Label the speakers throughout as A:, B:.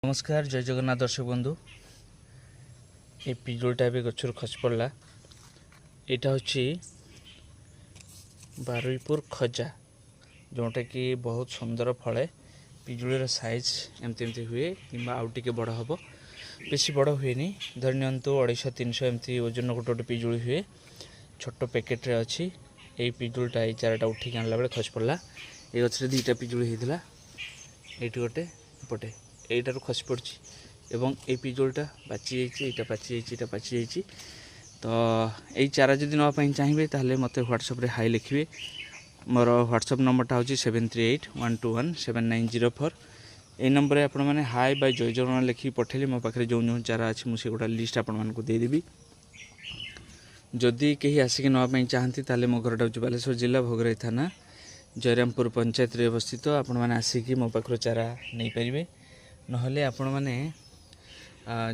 A: नमस्कार जय जगन्नाथ दर्शक बंधु ये पिजुलटा भी गचर खसी पड़ा यहाँ हूँ बारुईपुर खजा जोटा कि बहुत सुंदर फले पिजुलीर साइज एमती हुए कि आउ टे बड़ हम बेसी बड़ हुए धरी नि 250-300 एमती ओजन गोटे गोटे पिजुली हुए छोट पैकेट्रे अच्छी यही पिजुलटा ये चाराटा उठिक आनला बेले खसी पड़ा ये गचर दुईटा पिजुली होता ये गोटे पटे यहीटार खसी पड़ी एवं ये पिजुलटा पाची जाइए पाची जाइए तो यही चारा जदि नापी चाहिए ताहले मत व्हाट्सएप हाई लिखे मोर व्हाट्सएप नंबरटा हूँ 7381217904 ये नंबर आप हाई बाय जय जगन्नाथ लिखिकी पठेली मो पाखे जो जो चारा अच्छी मुझे गोटा लिस्ट आपदेवी जदि कहीं आसिक नापी चाहती ताहले मो घरटा हूँ बालेश्वर जिला भोगराई थाना जयरामपुर पंचायत रे अवस्थित आपण मैंने आसिकी मो पाखर चारा नहीं पारे नहले आपण मैंने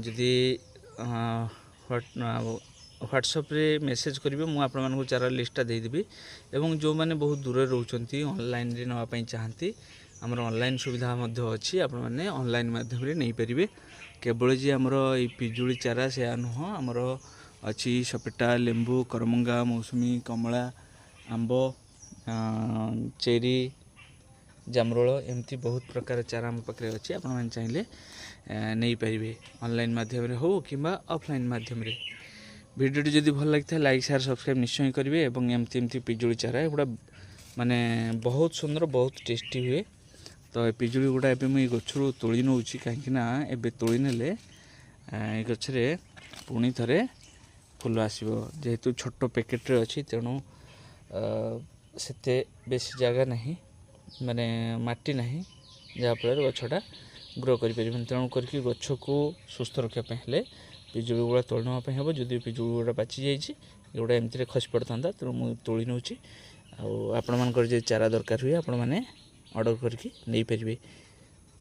A: जदि व्हाट्सएप रे मेसेज करेंगे मुझे आपको चारा लिस्टा देदेवी एवं जो मैंने बहुत दूर रोचंती ऑनलाइन रे नापी चाहती आमर ऑनलाइन सुविधा अच्छी आपण मैंने ऑनलाइन माध्यम रे नहीं पारे केवल जी आमर ये पिजुली चारा से नुह आमर अच्छी सपेटा लेंबू करमंगा मौसुमी कमला आंब चेरी जामरोल एमती बहुत प्रकार चारा आम पाखे अच्छी आप चाहिए नहीं पारे ऑनलाइन माध्यम हो कि ऑफलाइन माध्यम भिडियोटी जदि भल लगी था लाइक शेयर सब्सक्राइब निश्चय करेंगे और एमती पिजुली चारा एगुड़ा माने बहुत सुंदर बहुत टेस्टी हुए तो ये पिजुली गुड़ा एवं मुझे गचर तोली नौ कहीं तोली ने गचरे पुणी थे फुल आसो जेहेतु छोट पैकेट्रे अच्छी तेणु से बेसी जगह नहीं माने माटी नहीं जहाँफल गछटा ग्रो कर तेणु करके गछ को सुस्थ रखापी हेल्ले पिजुली गुड़ा तोड़ नापी हम जदि पिजुली गुड़ा पाची जाइए एगुड़ा एमती खसी पड़ता तेणु मुझे तोली नौ आपण चारा दरकार हुए आपण मैंने ऑर्डर करके नहीं पारे।